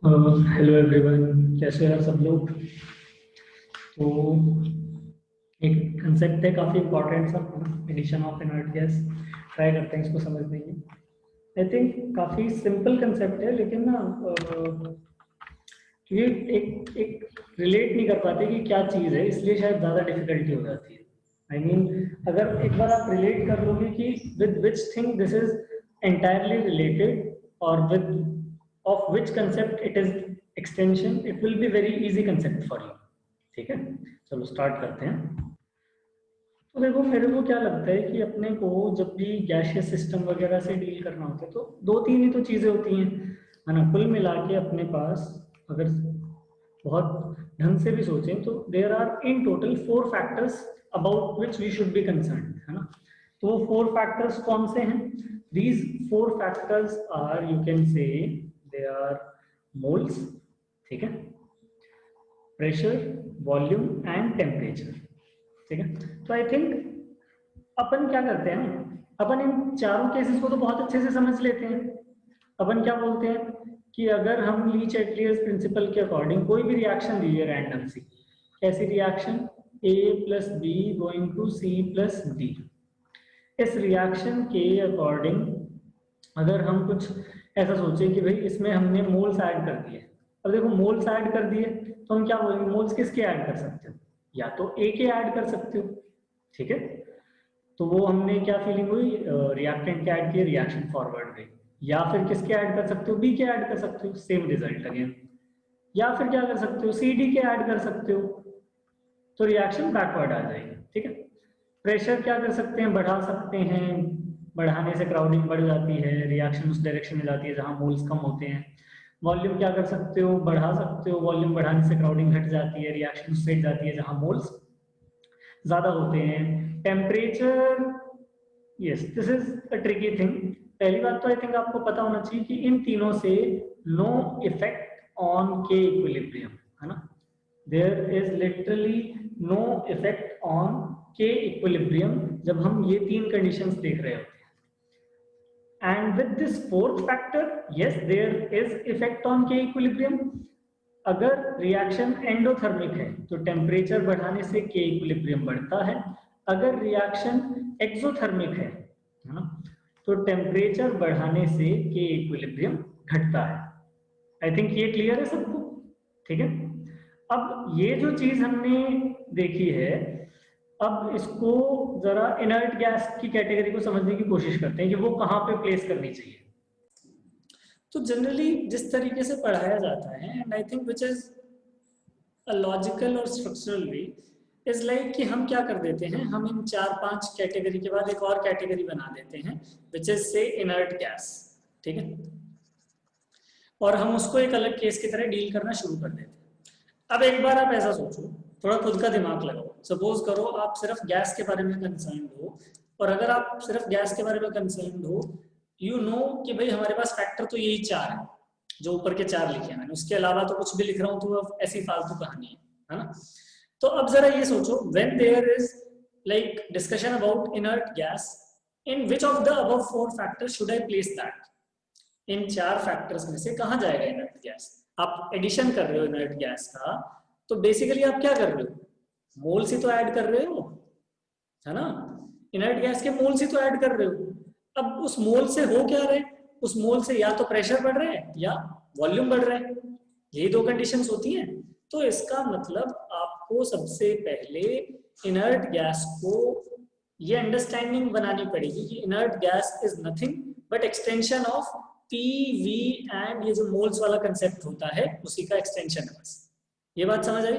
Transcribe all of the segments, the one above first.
Hello everyone, कैसे हैं सब लोग। तो एक कंसेप्ट है काफ़ी इम्पोर्टेंट सा, addition of inert gas. Try करते हैं इसको समझने की। आई थिंक काफ़ी सिंपल कंसेप्ट है, लेकिन ना ये एक एक रिलेट नहीं कर पाते कि क्या चीज़ है, इसलिए शायद ज़्यादा डिफिकल्टी हो जाती है। आई मीन अगर एक बार आप रिलेट कर लोगे कि with which thing this is entirely related और with of which concept it is extension, it will be very easy concept for you. ठीक है, चलो स्टार्ट करते हैं। तो देखो, मेरे को क्या लगता है कि अपने को जब भी गैसियस सिस्टम वगैरह से डील करना होता है तो दो तीन ही तो चीज़ें होती हैं, है ना। कुल मिला के अपने पास अगर बहुत ढंग से भी सोचें तो there are in total 4 factors about which we should be concern, है ना। तो वो 4 फैक्टर्स कौन से हैं? These 4 factors are, you can say they are moles, ठीक है, प्रेशर, वॉल्यूम एंड टेम्परेचर। ठीक है, तो आई थिंक अपन क्या करते हैं ना, अपन इन चारों केसेस को तो बहुत अच्छे से समझ लेते हैं। अपन क्या बोलते हैं कि अगर हम ली चैटलियर्स प्रिंसिपल के अकॉर्डिंग कोई भी रिएक्शन दीजिए रैंडम सी, कैसी reaction, A plus B going to C plus D, इस रिएक्शन के अकॉर्डिंग अगर हम कुछ ऐसा सोचें कि भाई इसमें हमने मोल्स ऐड कर दिए। अब देखो, मोल्स ऐड कर दिए तो हम क्या बोलेंगे, मोल्स किसके ऐड कर सकते हो? या तो ए के ऐड कर सकते हो, ठीक है, तो वो हमने क्या फीलिंग हुई, रिएक्टेंट के ऐड किए, रिएक्शन फॉरवर्ड गई। या फिर किसके ऐड कर सकते हो, बी के ऐड कर सकते हो, सेम रिजल्ट अगेन। या फिर क्या कर सकते हो, सी डी के ऐड कर सकते हो, तो रिएक्शन बैकवर्ड आ जाएगी। ठीक है, प्रेशर क्या कर सकते हैं, बढ़ा सकते हैं, बढ़ाने से क्राउडिंग बढ़ जाती है, रिएक्शन उस डायरेक्शन में जाती है जहां मोल्स कम होते हैं। वॉल्यूम क्या कर सकते हो, बढ़ा सकते हो, वॉल्यूम बढ़ाने से क्राउडिंग घट जाती है, रिएक्शन उससे जाती है जहां मोल्स ज्यादा होते हैं। Temperature, yes this is a tricky thing. पहली बात तो आई थिंक आपको पता होना चाहिए कि इन तीनों से no effect on K equilibrium, है ना। There is literally no effect on K equilibrium जब हम ये तीन कंडीशंस देख रहे होते हैं। And with this fourth factor, yes there is effect on K equilibrium. अगर रिएक्शन एंडोथर्मिक है तो टेम्परेचर बढ़ाने से के इक्विलिब्रियम बढ़ता है। अगर रिएक्शन एक्सोथर्मिक है ना, तो टेम्परेचर बढ़ाने से के इक्विलिब्रियम घटता है। आई थिंक ये क्लियर है सबको, ठीक है। अब ये जो चीज हमने देखी है, अब इसको जरा इनर्ट गैस की कैटेगरी को समझने की कोशिश करते हैं कि वो कहाँ पे प्लेस करनी चाहिए। तो जनरली जिस तरीके से पढ़ाया जाता है, and I think which is a logical और स्ट्रक्चरल वे, इज लाइक कि हम क्या कर देते हैं, हम इन 4-5 कैटेगरी के बाद एक और कैटेगरी बना देते हैं विच इज से इनर्ट गैस, ठीक है, और हम उसको एक अलग केस की तरह डील करना शुरू कर देते हैं। अब एक बार आप ऐसा सोचो, थोड़ा खुद का दिमाग लगाओ, सपोज करो आप सिर्फ गैस के बारे में कंसर्न हो, और अगर आप सिर्फ गैस के बारे में कंसर्न हो, यू नो कि भाई हमारे पास फैक्टर तो यही 4 है, जो ऊपर के 4 लिखे हैं मैंने, उसके अलावा तो कुछ भी लिख रहा हूँ तो ऐसी फालतू कहानी है ना। तो अब जरा ये सोचो, when there is like discussion about inert gas, in which of the above 4 factors should I place that? In 4 factors में से कहाँ जाएगा इनर्ट गैस? आप एडिशन कर रहे हो इनर्ट गैस का, तो बेसिकली आप क्या कर रहे हो, मोल्स ही तो ऐड कर रहे हो, है ना। इनर्ट गैस के मोल्स ही तो ऐड कर रहे हो। अब उस मोल से हो क्या रहे, उस मोल से या तो प्रेशर बढ़ रहा है या वॉल्यूम बढ़ रहा है, यही दो कंडीशंस होती हैं। तो इसका मतलब आपको सबसे पहले इनर्ट गैस को ये अंडरस्टैंडिंग बनानी पड़ेगी कि inert gas is nothing but extension of P V, and ये जो मोल्स वाला कंसेप्ट होता है उसी का एक्सटेंशन है बस। ये बात समझ आई?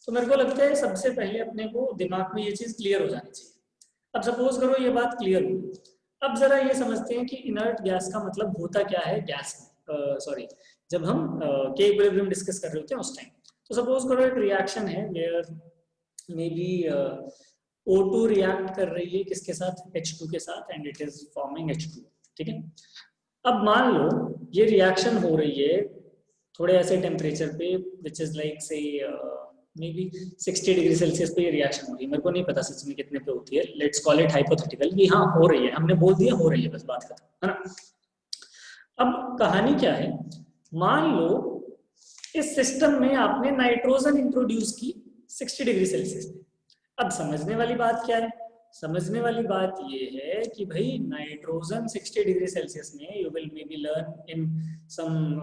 तो मेरे को लगता है सबसे पहले अपने को दिमाग में ये चीज क्लियर हो जानी चाहिए। अब सपोज करो ये बात क्लियर हुई, अब जरा ये समझते हैं कि इनर्ट गैस का मतलब होता क्या है गैस में, सॉरी, जब हम के इक्विलिब्रियम डिस्कस कर रहे होते हैं उस टाइम। तो सपोज करो एक रिएक्शन है where may be O2 react कर रही है किसके साथ, H2 के साथ, and it is forming H2, ठीक है। अब मान लो ये रिएक्शन हो रही है थोड़े ऐसे टेम्परेचर पे विच इज लाइक से मे बी 60 डिग्री सेल्सियस पे ये रिएक्शन हो रही है, मेरे को नहीं पता सच में कितने पे होती है, लेट्स कॉल इट हाइपोथेटिकल कि हाँ हो रही है, हमने बोल दिया हो रही है, बस बात खत्म, है ना। अब कहानी क्या है, मान लो इस सिस्टम में आपने नाइट्रोजन इंट्रोड्यूस की 60 डिग्री सेल्सियस पे। अब समझने वाली बात क्या है? समझने वाली बात ये है कि भाई नाइट्रोजन 60 डिग्री सेल्सियस में, you will maybe learn in some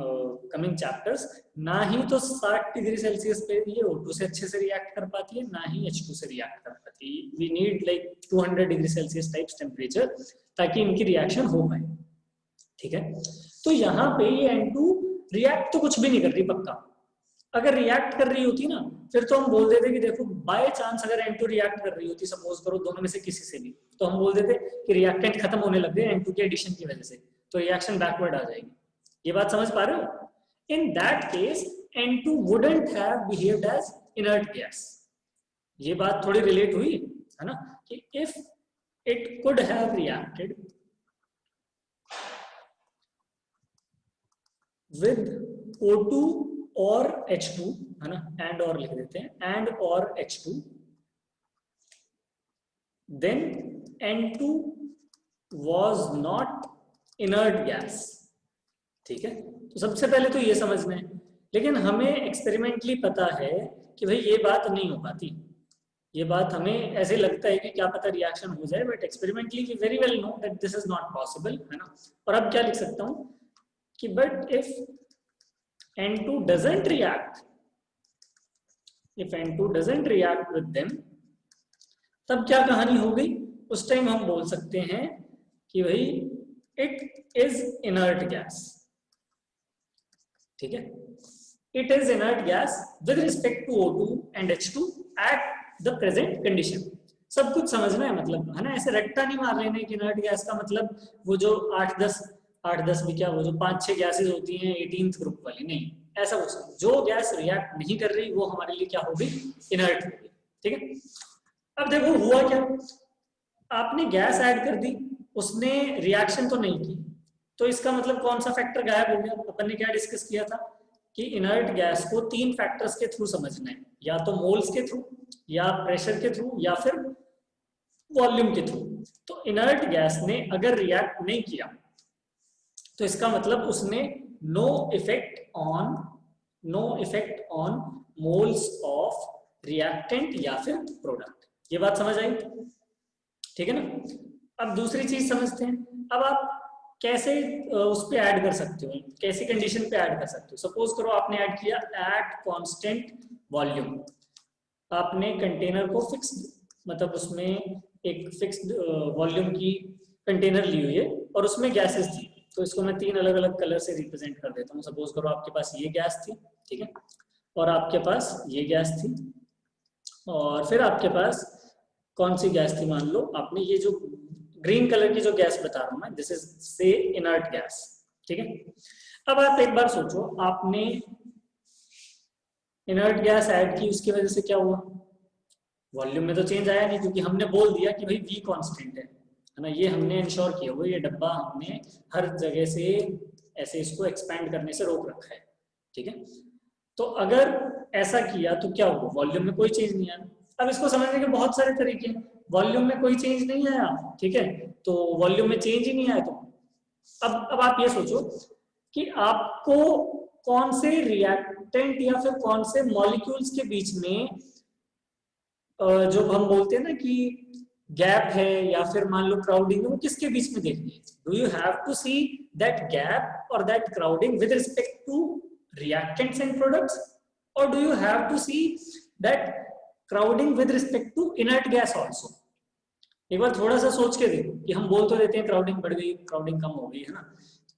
coming chapters, ना ही तो 60 डिग्री सेल्सियस पे ये O2 से अच्छे से रिएक्ट कर पाती है, ना ही H2 से रिएक्ट कर पाती है। We need like 200 degree Celsius types temperature ताकि इनकी रिएक्शन हो पाए। ठीक है, तो यहाँ पे ये N2 रिएक्ट तो कुछ भी नहीं कर रही पक्का। अगर रिएक्ट कर रही होती ना, फिर तो हम बोल देते कि देखो बाय चांस अगर N2 रिएक्ट कर रही होती, सपोज करो दोनों में से किसी से भी, तो हम बोल देते कि रिएक्टेंट खत्म होने लग गए N2 के एडिशन की वजह से, तो रिएक्शन बैकवर्ड आ जाएगी। ये बात समझ पा रहे हो? In that case N2 wouldn't have behaved as inert gas. ये बात थोड़ी रिलेट हुई है ना, कि if it could have reacted with O2 और H2, है ना, एंड और लिख देते हैं, एंड और H2, then N2 was not inert gas। ठीक है, तो सबसे पहले तो ये समझना है, लेकिन हमें एक्सपेरिमेंटली पता है कि भाई ये बात नहीं हो पाती। ये बात हमें ऐसे लगता है कि क्या पता रिएक्शन हो जाए, but experimentally we very well know that this is not possible, है ना। और अब क्या लिख सकता हूं कि but if N2 doesn't react, if N2 doesn't react with them, तब क्या कहानी हो गई? उस टाइम हम बोल सकते हैं कि भाई it is inert gas। ठीक है, it is inert gas with respect to O2 and H2 at the present condition। सब कुछ समझना है, मतलब है ना, ऐसे रट्टा नहीं मार लेने कि इनर्ट गैस का मतलब वो जो 8-10 भी क्या, वो जो 5-6 गैसेस होती हैं 18th ग्रुप वाली, नहीं, ऐसा कुछ। जो गैस रिएक्ट नहीं कर रही वो हमारे लिए क्या होगी? इनर्ट होगी। ठीक है, अब देखो हुआ क्या, आपने गैस ऐड कर दी, उसने रिएक्शन तो नहीं की, तो इसका मतलब कौन सा फैक्टर गायब हो गया? अपन ने क्या डिस्कस किया था कि इनर्ट गैस को 3 फैक्टर्स के थ्रू समझना है, या तो मोल्स के थ्रू, या प्रेशर के थ्रू, या फिर वॉल्यूम के थ्रू। तो इनर्ट गैस ने अगर रिएक्ट नहीं किया तो इसका मतलब उसने no effect on moles of reactant या फिर प्रोडक्ट। ये बात समझ आई? ठीक है ना। अब दूसरी चीज समझते हैं, अब आप कैसे उस पे ऐड कर सकते हो, कैसी कंडीशन पे ऐड कर सकते हो। सपोज करो आपने ऐड किया एट कांस्टेंट वॉल्यूम, आपने कंटेनर को फिक्स्ड, मतलब उसमें एक फिक्स्ड वॉल्यूम की कंटेनर ली हुई है और उसमें गैसेस थी, तो इसको मैं 3 अलग अलग कलर से रिप्रेजेंट कर देता हूँ। सपोज करो आपके पास ये गैस थी, ठीक है, और आपके पास ये गैस थी, और फिर आपके पास कौन सी गैस थी? मान लो आपने ये जो ग्रीन कलर की जो गैस बता रहा हूं मैं, दिस इज से इनर्ट गैस। ठीक है, अब आप एक बार सोचो, आपने इनर्ट गैस ऐड की, उसकी वजह से क्या हुआ? वॉल्यूम में तो चेंज आया नहीं, क्योंकि हमने बोल दिया कि भाई V कांस्टेंट है ना, ये हमने इंश्योर किया हुआ, ये डब्बा हमने हर जगह से ऐसे इसको एक्सपैंड करने से रोक रखा है। ठीक है, तो अगर ऐसा किया तो क्या होगा? वॉल्यूम में कोई चेंज नहीं आया। अब इसको समझने के बहुत सारे तरीके हैं। वॉल्यूम में कोई चेंज नहीं आया, ठीक है, तो वॉल्यूम में चेंज ही नहीं आया, तो अब आप ये सोचो कि आपको कौन से रिएक्टेंट या फिर कौन से मॉलिक्यूल्स के बीच में जो हम बोलते हैं ना कि गैप है या फिर मान लो क्राउडिंग है, वो किसके बीच में देखनी है? Do you have to see that gap और that crowding with respect to reactants and products, or do you have to see that crowding with respect to inert gas also? एक बार थोड़ा सा सोच के देखो कि हम बोल तो देते हैं क्राउडिंग बढ़ गई, क्राउडिंग कम हो गई, है ना।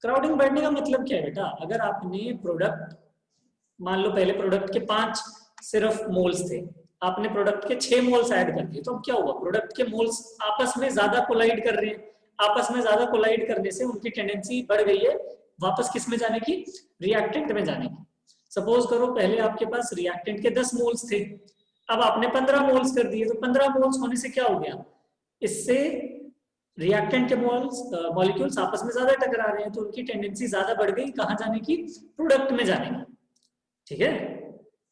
क्राउडिंग बढ़ने का मतलब क्या है बेटा? अगर आपने प्रोडक्ट, मान लो पहले प्रोडक्ट के 5 सिर्फ मोल्स थे, आपने प्रोडक्ट के 6 मोल्स ऐड कर दिए, तो अब क्या हुआ? प्रोडक्ट के मोल्स आपस में ज्यादा कोलाइड कर रहे हैं, आपस में ज्यादा कोलाइड करने से उनकी टेंडेंसी बढ़ गई है वापस किस में जाने की? रिएक्टेंट में जाने की। सपोज करो पहले आपके पास रिएक्टेंट के 10 मोल्स थे, अब आपने 15 मोल्स कर दिए, तो 15 मोल्स होने से क्या हो गया? इससे रिएक्टेंट के मोल्स मॉलिक्यूल्स आपस में ज्यादा टकरा रहे हैं, तो उनकी टेंडेंसी ज्यादा बढ़ गई कहां जाने की? प्रोडक्ट में जाने की। ठीक है,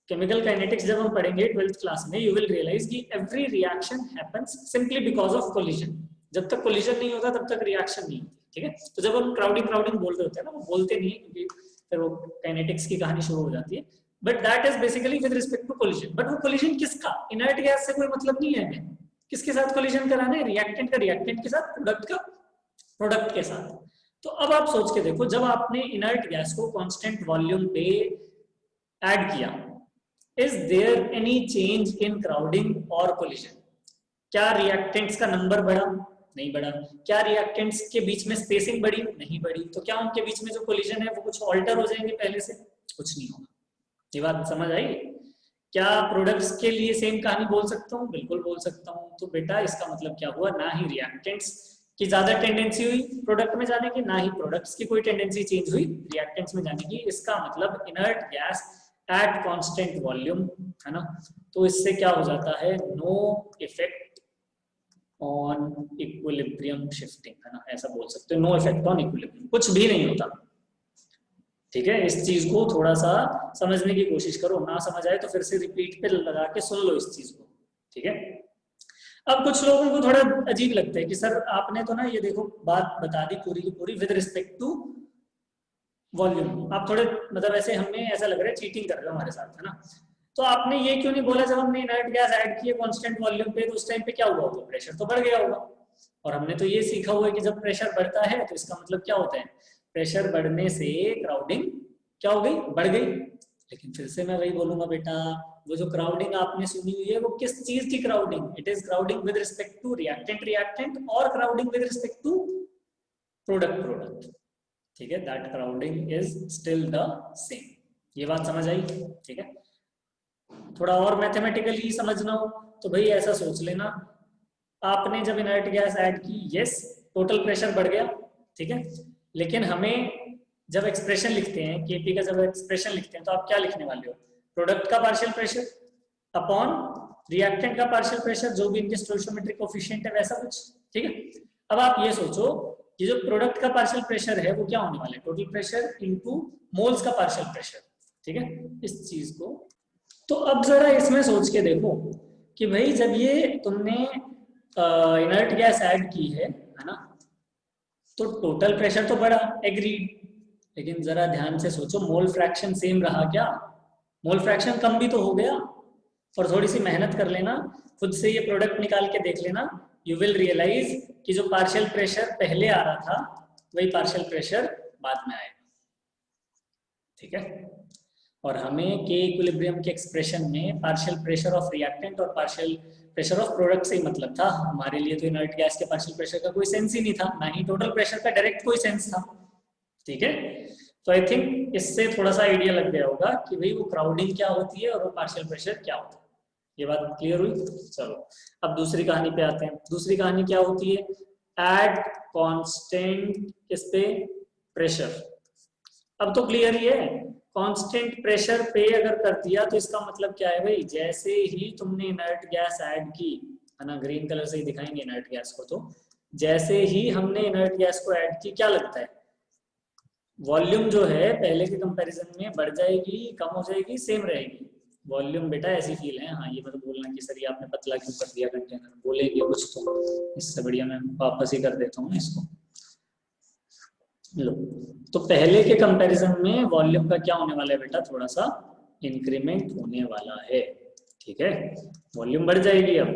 केमिकल काइनेटिक्स जब हम पढ़ेंगे 12th क्लास में, यू विल रियलाइज कि every reaction happens simply because of collision. जब तक कोलिजन नहीं होता तब तक रिएक्शन नहीं होती। ठीक है, तो जब हम क्राउडिंग बोल रहे होते हैं ना, वो बोलते नहीं है क्योंकि फिर वो काइनेटिक्स की कहानी शुरू हो जाती है, but that is basically with respect to collision. But वो कोलिजन किसका, इनर्ट गैस से कोई मतलब नहीं है हमें, किसके साथ कोलिजन कराना है, रिएक्टेंट का रिएक्टेंट के साथ, प्रोडक्ट का प्रोडक्ट के साथ। तो अब आप सोच के देखो, जब आपने इनर्ट गैस को कांस्टेंट वॉल्यूम पे ऐड किया, is there any change in crowding और कोलिजन? क्या रिएक्टेंट्स का नंबर बढ़ा? नहीं बढ़ा। क्या रिएक्टेंट्स के बीच में स्पेसिंग बढ़ी? नहीं बढ़ी। तो क्या उनके बीच में जो कोलिजन है वो कुछ ऑल्टर हो जाएंगे पहले से? कुछ नहीं होगा। ये बात समझ आई? क्या प्रोडक्ट्स के लिए सेम कहानी बोल सकता हूँ? बिल्कुल बोल सकता हूँ। तो बेटा इसका मतलब क्या हुआ, ना ही रिएक्टेंट्स की ज्यादा टेंडेंसी हुई प्रोडक्ट में जाने की, ना ही प्रोडक्ट्स की कोई टेंडेंसी चेंज हुई रिएक्टेंट्स में जाने की। इसका मतलब inert gas at constant volume, है ना। तो इससे क्या हो जाता है, no effect on equilibrium shifting, है ना, ऐसा बोल सकते हो, नो इफेक्ट ऑन इक्विलिब्रियम, कुछ भी नहीं होता। ठीक है, इस चीज को थोड़ा सा समझने की कोशिश करो, ना समझ आए तो फिर से रिपीट पे लगा के सुन लो इस चीज को। ठीक है, अब कुछ लोगों को थोड़ा अजीब लगता है कि सर आपने तो ना ये देखो बात बता दी पूरी की पूरी विद रिस्पेक्ट टू वॉल्यूम, आप थोड़े मतलब ऐसे हमें ऐसा लग रहा है चीटिंग कर रहे हो हमारे साथ, है ना। तो आपने ये क्यों नहीं बोला जब हमने इनर्ट गैस ऐड किए कांस्टेंट वॉल्यूम पे, तो उस टाइम पे क्या हुआ होगा, प्रेशर तो बढ़ गया होगा। और हमने तो ये सीखा हुआ है कि जब प्रेशर बढ़ता है तो इसका मतलब क्या होता है, प्रेशर बढ़ने से क्राउडिंग क्या हो गई, बढ़ गई। लेकिन फिर से मैं वही बोलूंगा बेटा, वो जो क्राउडिंग आपने सुनी हुई है वो किस चीज की crowding, it is crowding with respect to reactant और crowding with respect to product. ठीक है, that crowding is still the same. ये बात समझ आई? ठीक है, थोड़ा और मैथमेटिकली समझना हो तो भाई ऐसा सोच लेना, आपने जब इनर्ट गैस ऐड की, यस टोटल प्रेशर बढ़ गया, ठीक है, लेकिन हमें जब एक्सप्रेशन लिखते हैं केपी का, जब एक्सप्रेशन लिखते हैं तो आप क्या लिखने वाले हो, प्रोडक्ट का पार्शियल प्रेशर अपॉन रिएक्टेंट का पार्शियल प्रेशर, जो भी इनके स्टोइकियोमेट्रिक कोएफिशिएंट है वैसा कुछ। ठीक है, अब आप ये सोचो कि जो प्रोडक्ट का पार्शियल प्रेशर है वो क्या होने वाला है, टोटल प्रेशर इनटू मोल्स का पार्शियल प्रेशर। ठीक है, इस चीज को तो अब जरा इसमें सोच के देखो कि भाई जब ये तुमने इनर्ट गैस ऐड की है ना, तो टोटल प्रेशर तो बढ़ा, एग्रीड, लेकिन जरा ध्यान से सोचो मोल फ्रैक्शन सेम रहा क्या, मोल फ्रैक्शन कम भी तो हो गया। और थोड़ी सी मेहनत कर लेना, खुद से ये प्रोडक्ट निकाल के देख लेना, यू विल रियलाइज कि जो पार्शियल प्रेशर पहले आ रहा था वही पार्शियल प्रेशर बाद में आएगा। ठीक है, और हमें के इक्विलिब्रियम के एक्सप्रेशन में पार्शियल प्रेशर ऑफ रिएक्टेंट और पार्शियल प्रेशर ऑफ प्रोडक्ट से ही मतलब था। हमारे लिए तो इनर्ट गैस के पार्शियल प्रेशर का कोई सेंस ही नहीं था, ना ही टोटल प्रेशर का डायरेक्ट कोई सेंस था। ठीक है, तो आई थिंक इससे थोड़ा सा आइडिया लग गया होगा कि भाई वो क्राउडिंग क्या होती है और वो पार्शियल प्रेशर क्या होता है। ये बात क्लियर हुई? चलो अब दूसरी कहानी पे आते हैं। दूसरी कहानी क्या होती है, एट कांस्टेंट किस पे, प्रेशर। अब तो क्लियर ही है, कांस्टेंट प्रेशर पे अगर कर दिया तो इसका मतलब क्या है भाई, जैसे ही तुमने इनर्ट गैस ऐड की, है ना, ग्रीन कलर से ही दिखाएंगे इनर्ट गैस को, तो जैसे ही हमने इनर्ट गैस को ऐड की क्या लगता है, वॉल्यूम जो है पहले के कंपैरिजन में बढ़ जाएगी, कम हो जाएगी, सेम रहेगी? वॉल्यूम बेटा ऐसी फील है, हाँ ये मतलब बोलना कि सर ये आपने पतला क्यों कर दिया कंटेनर, बोलेंगे कुछ तो, इससे बढ़िया मैं वापस ही कर देता हूँ इसको। लो, तो पहले के कंपैरिजन में वॉल्यूम का क्या होने वाला है बेटा, थोड़ा सा इंक्रीमेंट होने वाला है। ठीक है, वॉल्यूम बढ़ जाएगी अब,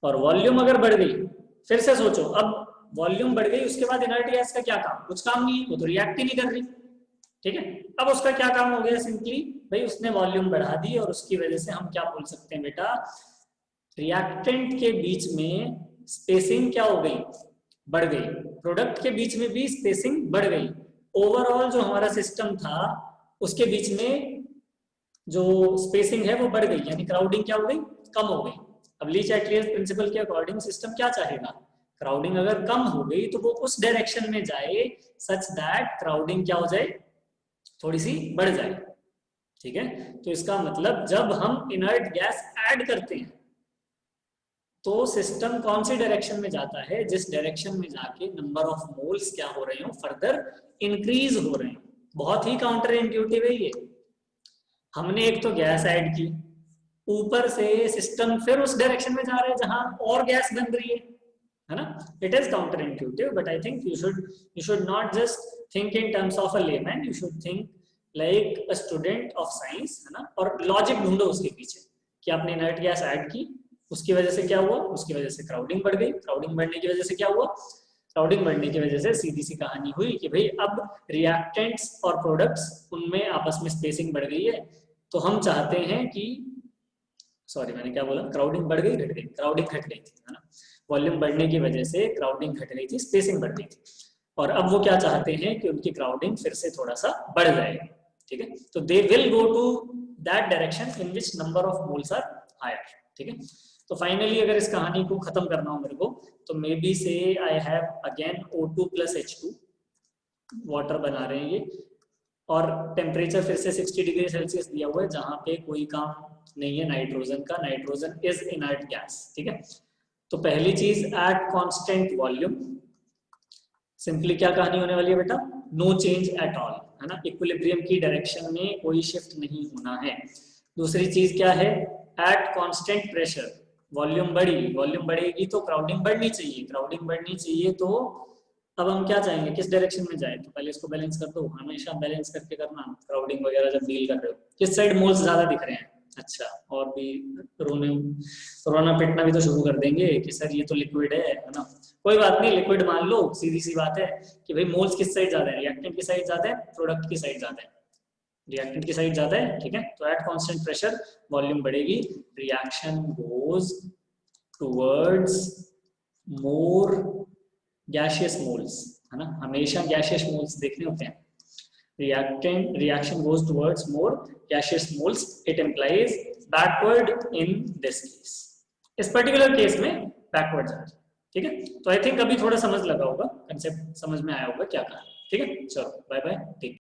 और वॉल्यूम अगर बढ़ गई, फिर से सोचो, अब वॉल्यूम बढ़ गई उसके बाद इनर्ट गैस का क्या काम, कुछ काम नहीं, वो तो रिएक्ट ही नहीं कर रही। ठीक है, अब उसका क्या काम हो गया, सिंपली भाई उसने वॉल्यूम बढ़ा दी, और उसकी वजह से हम क्या बोल सकते हैं बेटा, रिएक्टेंट के बीच में स्पेसिंग क्या हो गई, बढ़ गई, प्रोडक्ट के बीच में भी स्पेसिंग बढ़ गई। ओवरऑल जो हमारा सिस्टम था उसके बीच में जो स्पेसिंग है वो बढ़ गई, यानी क्राउडिंग क्या हो गई, कम हो गई। अब ली-चाटलियर प्रिंसिपल के अकॉर्डिंग सिस्टम क्या चाहेगा, क्राउडिंग अगर कम हो गई तो वो उस डायरेक्शन में जाए सच दैट क्राउडिंग क्या हो जाए, थोड़ी सी बढ़ जाए। ठीक है, तो इसका मतलब जब हम इनर्ट गैस ऐड करते हैं तो सिस्टम कौन सी डायरेक्शन में जाता है, जिस डायरेक्शन में जाके नंबर ऑफ मोल्स क्या हो रहे हो, फर्दर इंक्रीज हो रहे हैं। बहुत ही काउंटर इंट्यूटिव है ये। हमने एक तो गैस ऐड की, ऊपर से सिस्टम फिर उस डायरेक्शन में जा रहा है जहां और गैस बन रही है ना। It is counter intuitive, but I think you should not just think in terms of a layman, you should think like a student of science, है ना, और लॉजिक ढूंढो उसके पीछे कि आपने इनर्ट गैस ऐड की, उसकी वजह से क्या हुआ, उसकी वजह से क्राउडिंग बढ़ गई, क्राउडिंग बढ़ने की वजह से क्या हुआ, क्राउडिंग बढ़ने की वजह से सीधी सी कहानी हुई कि भाई अब रिएक्टेंट्स और प्रोडक्ट्स उनमें आपस में स्पेसिंग बढ़ गई है, तो हम चाहते हैं कि, सॉरी मैंने क्या बोला, क्राउडिंग बढ़ गई घट गई, क्राउडिंग घट गई थी, है ना, वॉल्यूम बढ़ने की वजह से क्राउडिंग घट गई थी, स्पेसिंग बढ़ गई थी, और अब वो क्या चाहते हैं कि उनकी क्राउडिंग फिर से थोड़ा सा बढ़ जाए, ठीक है, तो they will go to that direction in which number of moles are higher, ठीक है। तो फाइनली अगर इस कहानी को खत्म करना हो मेरे को, तो मे बी से I have again O2 plus H2, water बना रहे हैं ये, और टेम्परेचर फिर से 60 डिग्री सेल्सियस दिया हुआ है, जहां पे कोई काम नहीं है नाइट्रोजन का, नाइट्रोजन इज इनर्ट गैस, ठीक है। तो पहली चीज एट कांस्टेंट वॉल्यूम, सिंपली क्या कहानी होने वाली है बेटा, नो चेंज एट ऑल, है ना, इक्विलिब्रियम की डायरेक्शन में कोई शिफ्ट नहीं होना है। दूसरी चीज क्या है, एट कांस्टेंट प्रेशर, वॉल्यूम बढ़ी, वॉल्यूम बढ़ेगी तो क्राउडिंग बढ़नी चाहिए, क्राउडिंग बढ़नी चाहिए, तो अब हम क्या चाहेंगे, किस डायरेक्शन में जाए, तो पहले इसको बैलेंस कर दो, हमेशा बैलेंस करके करना, क्राउडिंग वगैरह जब डील कर रहे हो, किस साइड मोल्स ज्यादा दिख रहे हैं, अच्छा, और भी रोना पिटना भी तो शुरू कर देंगे कि सर ये तो लिक्विड है ना, कोई बात नहीं, लिक्विड मान लो, सीधी सी बात है कि भाई मोल्स किस साइड ज्यादा है, रिएक्टेंट की साइड ज्यादा है, प्रोडक्ट की साइड ज्यादा है, रिएक्टेंट की साइड ज्यादा है, ठीक है, तो एट कांस्टेंट प्रेशर वॉल्यूम बढ़ेगी, reaction goes towards more gaseous moles, है ना, हमेशा गैसियस मोल्स देखने होते हैं, reaction goes towards more gaseous moles, it implies backward in this case, इस पर्टिकुलर केस में बैकवर्ड जा, ठीक है। तो आई थिंक अभी थोड़ा समझ लगा होगा, कंसेप्ट समझ में आया होगा क्या कहा, ठीक है, चलो बाय बाय, ठीक।